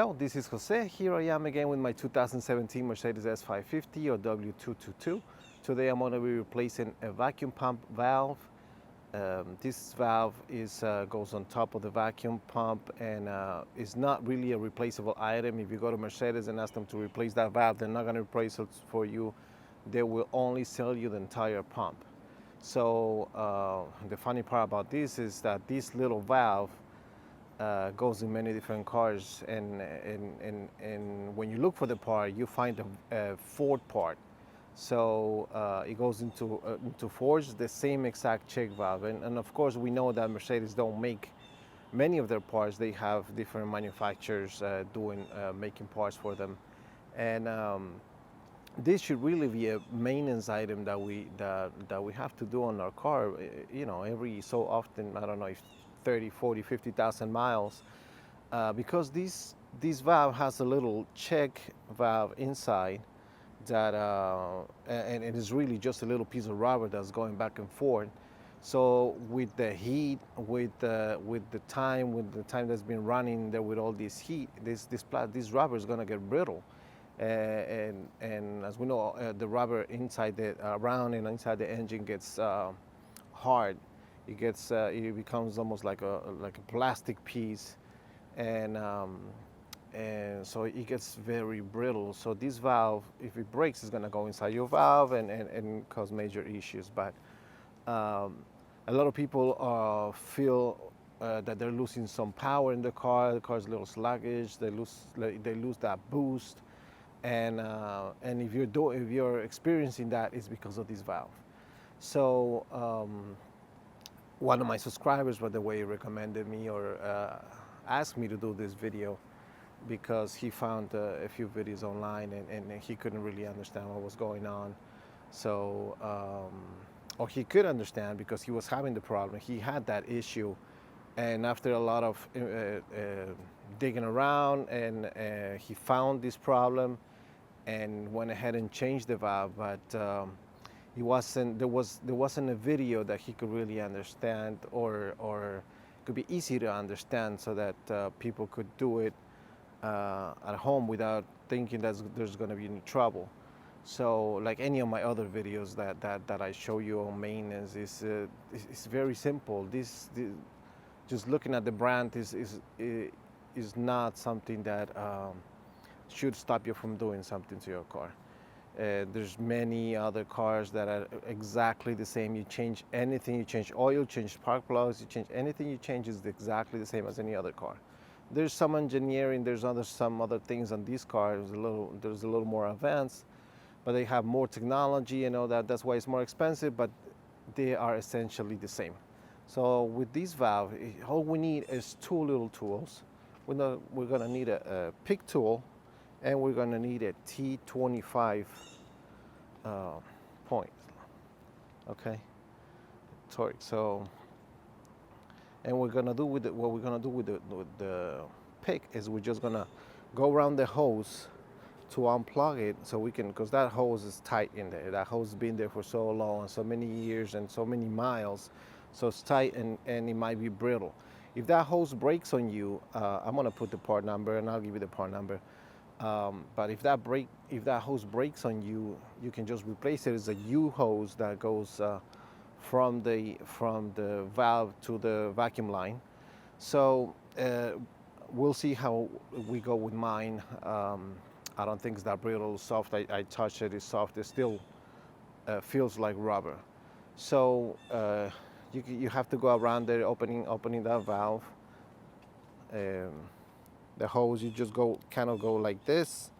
Hello, this is Jose. Here I am again with my 2017 Mercedes S550 or W222. Today I'm going to be replacing a vacuum pump valve. This valve goes on top of the vacuum pump and is not really a replaceable item. If you go to Mercedes and ask them to replace that valve, they're not going to replace it for you. They will only sell you the entire pump. So the funny part about this is that this little valve goes in many different cars, and when you look for the part, you find a Ford part. So it goes into Fords, the same exact check valve, and of course we know that Mercedes don't make many of their parts. They have different manufacturers making parts for them, and this should really be a maintenance item that we have to do on our car. You know, every so often. I don't know if 30, 40, 50,000 miles, because this valve has a little check valve inside that, and it is really just a little piece of rubber that's going back and forth. So with the heat, with the time that's been running there with all this heat, this rubber is going to get brittle. And as we know, the rubber inside around and inside the engine gets hard. It becomes almost like a plastic piece, and so it gets very brittle. So this valve, if it breaks, is going to go inside your valve and cause major issues. But a lot of people feel that they're losing some power in the car. The car's a little sluggish. They lose that boost, and if you're experiencing that, it's because of this valve. So one of my subscribers, by the way, recommended me or asked me to do this video because he found a few videos online and he couldn't really understand what was going on. So, or he could understand because he was having the problem. He had that issue, and after a lot of digging around, and he found this problem and went ahead and changed the valve, but there wasn't a video that he could really understand, or could be easy to understand, so that people could do it at home without thinking that there's going to be any trouble. So like any of my other videos that I show you on maintenance, it's very simple. This just looking at the brand is not something that should stop you from doing something to your car. There's many other cars that are exactly the same. You change anything, you change oil, change spark plugs, you change anything, you change is exactly the same as any other car. There's some engineering, there's some other things on these cars. There's a little more advanced, but they have more technology and all that. That's why it's more expensive, but they are essentially the same. So with this valve, all we need is two little tools. We're gonna need a pick tool, and we're going to need a T25 point, okay, torque. So, and what we're going to do with the pick is we're just going to go around the hose to unplug it, so we can, because that hose is tight in there. That hose has been there for so long and so many years and so many miles, so it's tight and it might be brittle. If that hose breaks on you, I'm going to put the part number, and I'll give you the part number. But if that hose breaks on you, you can just replace it. It's a U hose that goes from the valve to the vacuum line. So we'll see how we go with mine. I don't think it's that brittle, soft. I touched it, it's soft. It still feels like rubber. So you have to go around there, opening that valve. The hose, you just kind of go like this.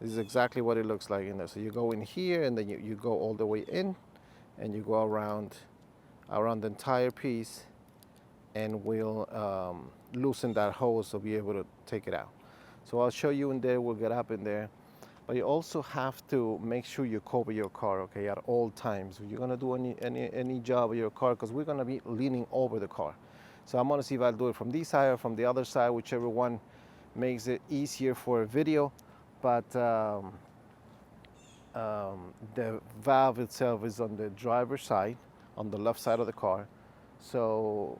This is exactly what it looks like in there. So you go in here, and then you go all the way in, and you go around the entire piece, and we'll loosen that hose to be able to take it out. So I'll show you in there. We'll get up in there, but you also have to make sure you cover your car, okay, at all times. You're gonna do any job with your car, because we're gonna be leaning over the car. So I'm gonna see if I'll do it from this side or from the other side, whichever one makes it easier for a video. But the valve itself is on the driver's side, on the left side of the car. So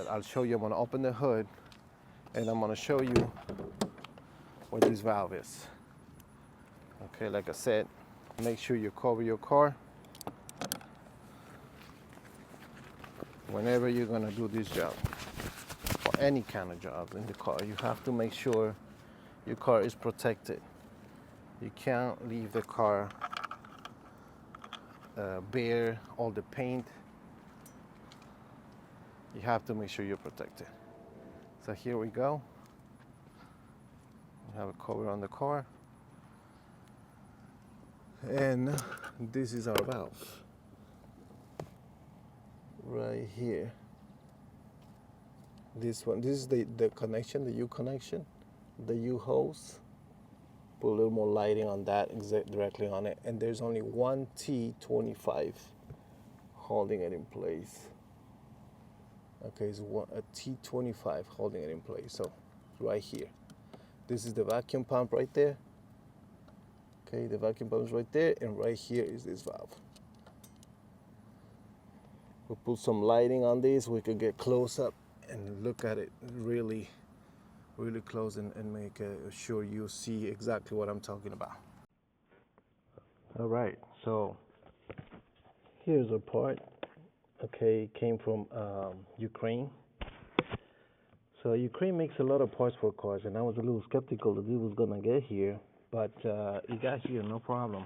I'll show you. I'm going to open the hood, and I'm going to show you where this valve is. Okay, like I said, make sure you cover your car whenever you're gonna do this job, or any kind of job in the car. You have to make sure your car is protected. You can't leave the car bare, all the paint. You have to make sure you're protected. So here we go. We have a cover on the car. And this is our valve. Right here. This one, this is the connection, the U connection, the U hose. Put a little more lighting on that, directly on it. And there's only one T25 holding it in place. Okay, it's a T25 holding it in place. So right here. This is the vacuum pump right there. Okay, the vacuum pump is right there, and right here is this valve. We'll put some lighting on this. We could get close up and look at it really close and make sure you see exactly what I'm talking about. All right, so here's a part. Okay, it came from Ukraine. So Ukraine makes a lot of parts for cars, and I was a little skeptical that it was gonna get here, but it got here, no problem.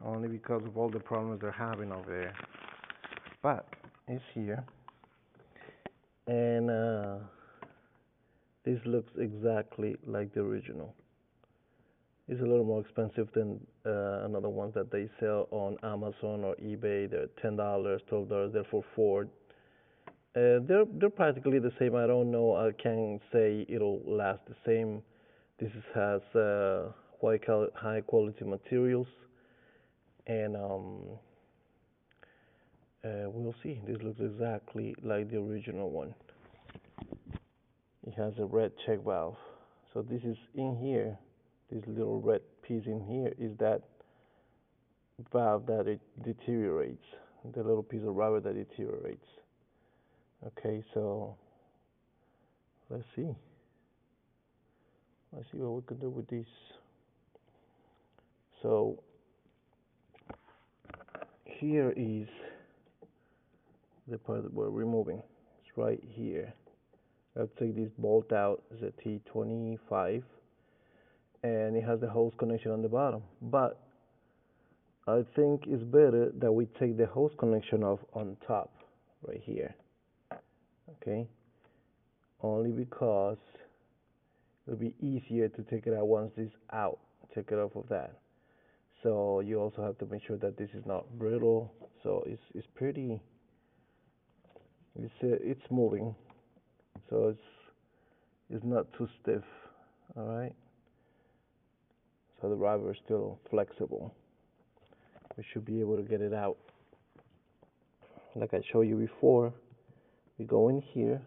Only because of all the problems they're having over there. But it's here, and this looks exactly like the original. It's a little more expensive than another ones that they sell on Amazon or eBay. They're $10, $12. They're for Ford. They're practically the same. I don't know. I can't say it'll last the same. This has high quality materials, and we'll see. This looks exactly like the original one. It has a red check valve. So this is in here. This little red piece in here is that valve that it deteriorates. The little piece of rubber that deteriorates. Okay, so let's see. Let's see what we can do with this. So here is the part that we're removing. It's right here. I'll take this bolt out. It's a T25, and it has the hose connection on the bottom. But I think it's better that we take the hose connection off on top, right here. Okay? Only because it'll be easier to take it out once this out. Take it off of that. So you also have to make sure that this is not brittle. So it's pretty. It's moving. So it's not too stiff. All right. So the rubber is still flexible. We should be able to get it out. Like I showed you before, we go in here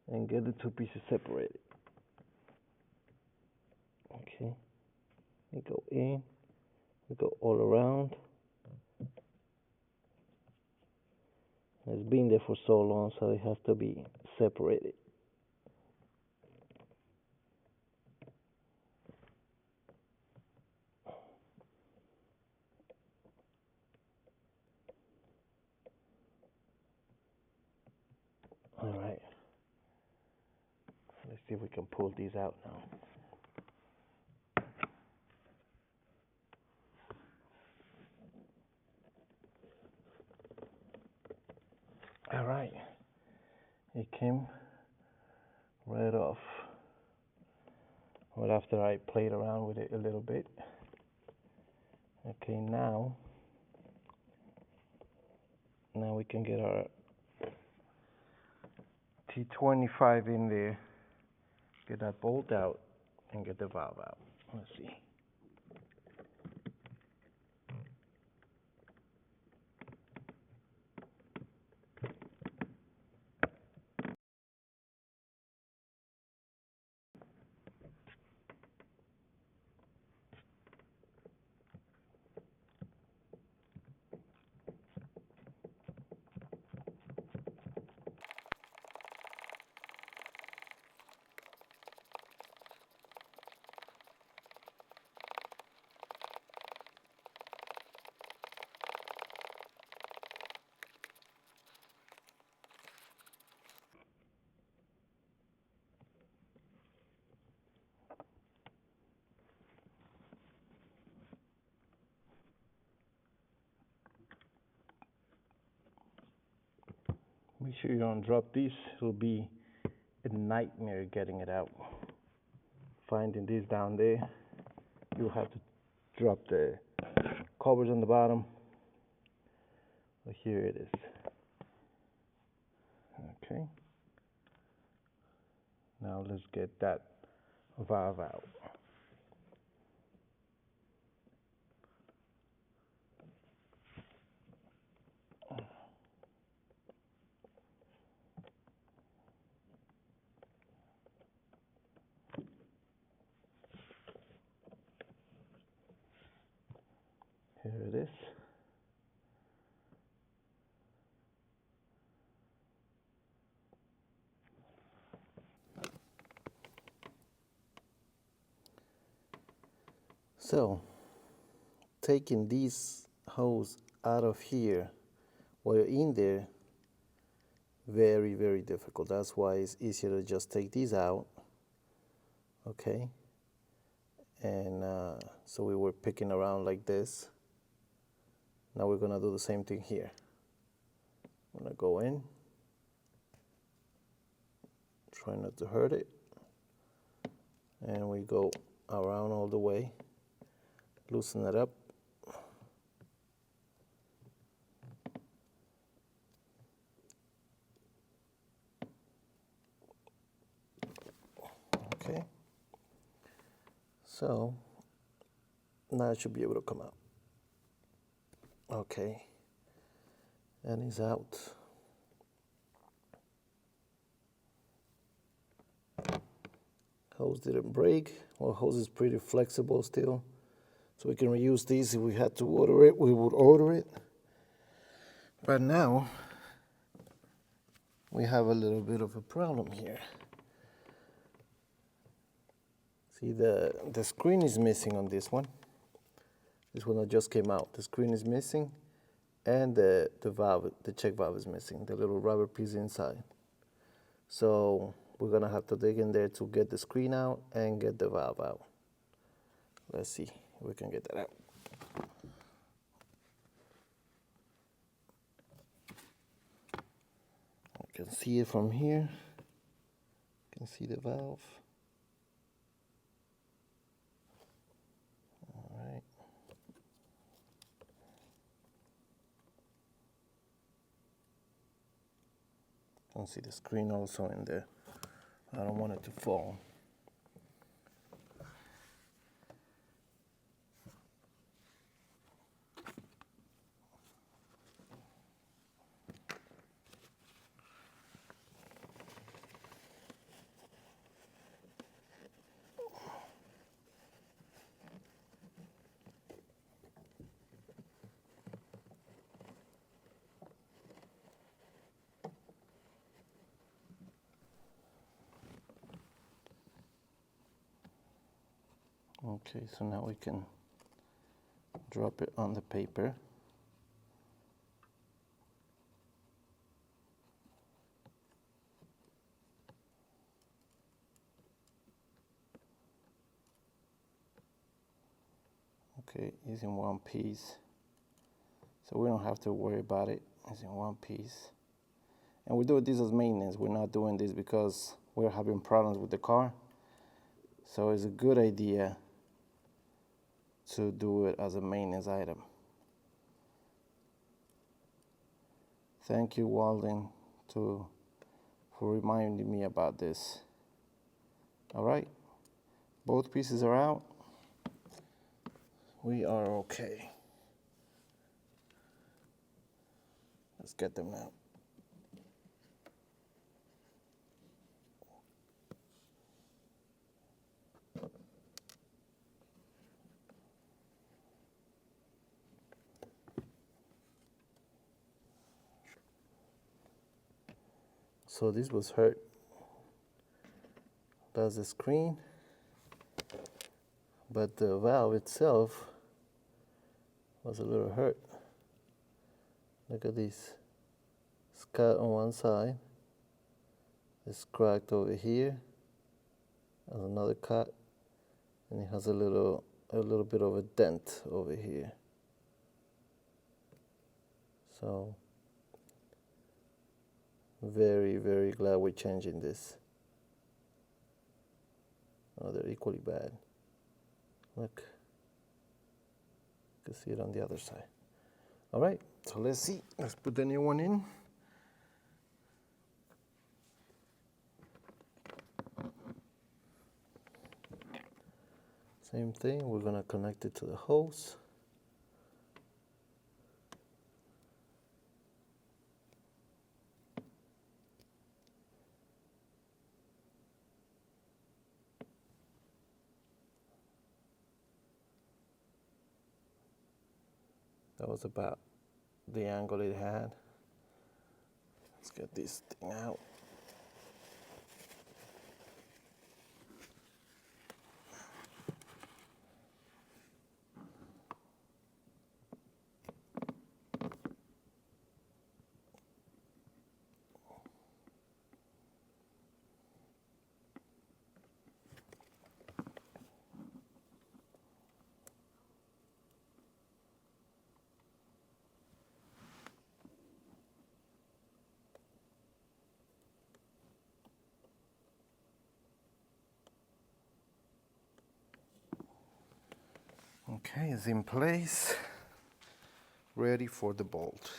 and get the two pieces separated. Okay. We go in, we go all around. It's been there for so long, so it has to be separated. All right. Let's see if we can pull these out now. All right. It came right off. Right after I played around with it a little bit. Okay, now we can get our T25 in there, get that bolt out, and get the valve out. Let's see. Make sure you don't drop this. It'll be a nightmare getting it out. Finding this down there, you'll have to drop the covers on the bottom. But here it is. Okay. Now let's get that valve out. Here it is. So, taking this hose out of here while you're in there, very, very difficult. That's why it's easier to just take these out, okay? And so we were picking around like this. Now we're gonna do the same thing here. I'm gonna go in, try not to hurt it, and we go around all the way, loosen it up. Okay, so now it should be able to come out. Okay, and it's out. Hose didn't break. Well, hose is pretty flexible still, so we can reuse these. If we had to order it, we would order it. But now we have a little bit of a problem here. See, the screen is missing on this one. This one that just came out. The screen is missing, and the valve, the check valve is missing, the little rubber piece inside. So we're gonna have to dig in there to get the screen out and get the valve out. Let's see if we can get that out. You can see it from here. You can see the valve. All right. You can see the screen also in there. I don't want it to fall. Okay, so now we can drop it on the paper. Okay, it's in one piece, so we don't have to worry about it. It's in one piece. And we do this as maintenance. We're not doing this because we're having problems with the car. So it's a good idea to do it as a maintenance item. Thank you, Walden, for reminding me about this. All right, both pieces are out. We are okay. Let's get them out. So this was hurt. That's the screen, but the valve itself was a little hurt. Look at this. It's cut on one side. It's cracked over here. There's another cut, and it has a little bit of a dent over here. So Very, very glad we're changing this. Oh, they're equally bad. Look, you can see it on the other side. All right, so let's see. Let's put the new one in. Same thing, we're gonna connect it to the hose. That was about the angle it had. Let's get this thing out. Okay, it's in place, ready for the bolt.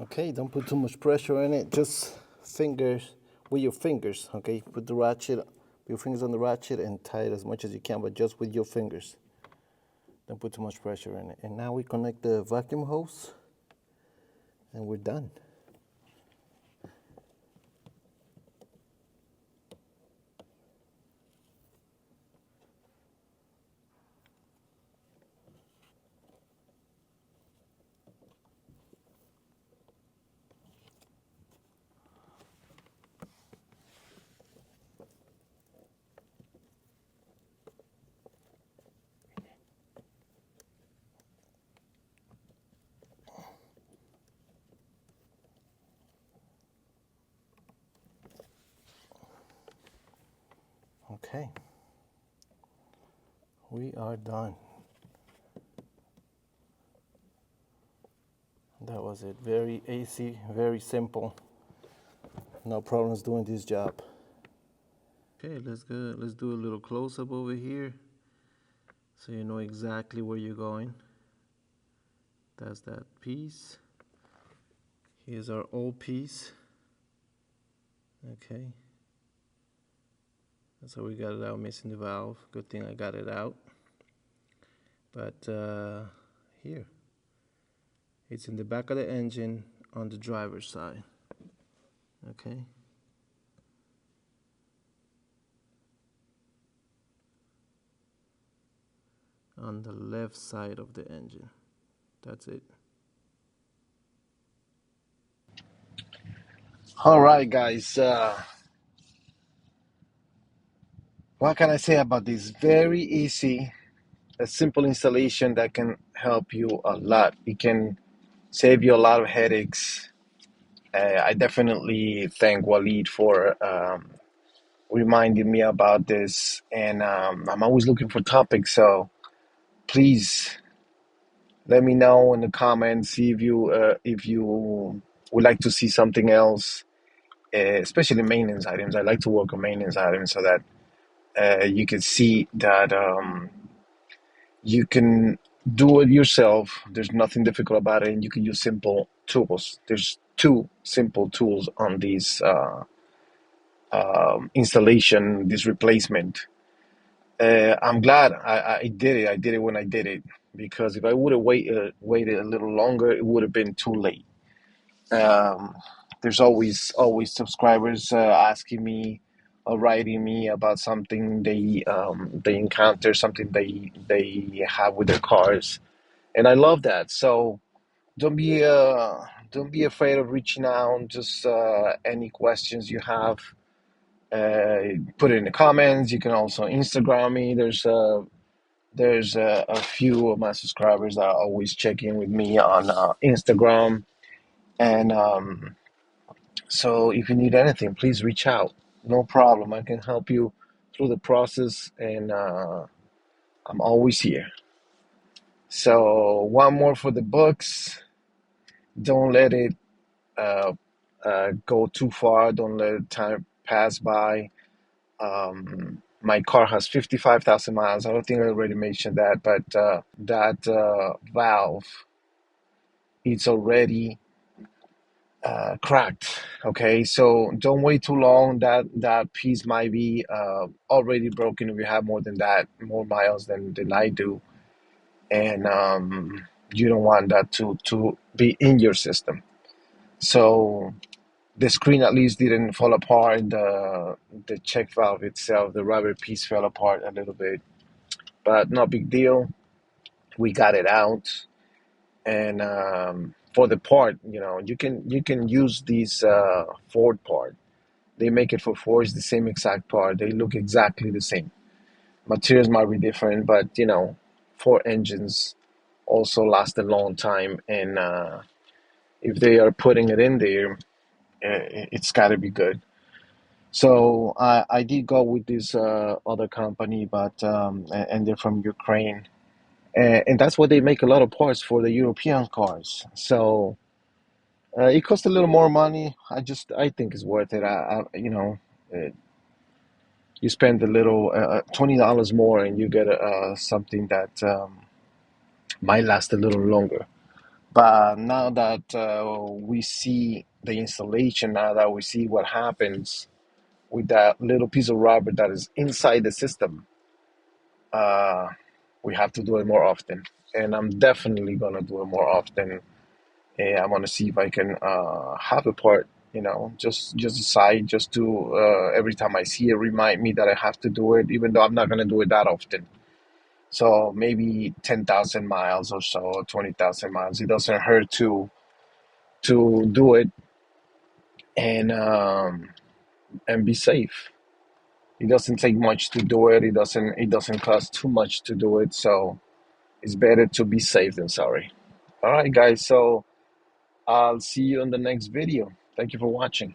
Okay, don't put too much pressure in it, just fingers, with your fingers, okay? Put the ratchet, put your fingers on the ratchet and tie it as much as you can, but just with your fingers. Don't put too much pressure in it. And now we connect the vacuum hose and we're done. Okay, we are done. That was it. Very easy, very simple. No problems doing this job. Okay, let's go. Let's do a little close-up over here so you know exactly where you're going. That's that piece. Here's our old piece. Okay. So we got it out, missing the valve. Good thing I got it out. But here, it's in the back of the engine on the driver's side. Okay. On the left side of the engine. That's it. All right, guys. What can I say about this? Very easy, a simple installation that can help you a lot. It can save you a lot of headaches. I definitely thank Waleed for reminding me about this. And I'm always looking for topics, so please let me know in the comments if you would like to see something else, especially maintenance items. I like to work on maintenance items so that you can see that you can do it yourself. There's nothing difficult about it, and you can use simple tools. There's two simple tools on these installation, this replacement. I'm glad I did it. I did it when I did it, because if I would have waited a little longer, it would have been too late. Um, there's always subscribers asking me or writing me about something they encounter, something they have with their cars, and I love that. So don't be uh, don't be afraid of reaching out. Just any questions you have, put it in the comments. You can also Instagram me. There's a few of my subscribers that are always checking with me on Instagram, and so if you need anything, please reach out. No problem. I can help you through the process, and I'm always here. So one more for the books. Don't let it uh, go too far. Don't let time pass by. My car has 55,000 miles. I don't think I already mentioned that, but that valve, it's already cracked. Okay, so don't wait too long. That piece might be already broken if you have more miles than I do, and you don't want that to be in your system. So the screen at least didn't fall apart. The check valve itself, the rubber piece fell apart a little bit, but no big deal. We got it out, and for the part, you can use these Ford part. They make it for Ford. It's the same exact part. They look exactly the same. Materials might be different, but Ford engines also last a long time, and if they are putting it in there, it's got to be good. So I did go with this other company, but and they're from Ukraine, and that's why they make a lot of parts for the European cars. So it costs a little more money. I think it's worth it. Uh, you spend a little $20 more, and you get something that might last a little longer. But now that we see the installation, now that we see what happens with that little piece of rubber that is inside the system, uh, we have to do it more often. And I'm definitely gonna do it more often. And I want to see if I can have a part, just aside, just to every time I see it, remind me that I have to do it, even though I'm not gonna do it that often. So maybe 10,000 miles or so, 20,000 miles. It doesn't hurt to do it, and be safe. It doesn't take much to do it. It doesn't cost too much to do it. So it's better to be safe than sorry. All right, guys. So I'll see you in the next video. Thank you for watching.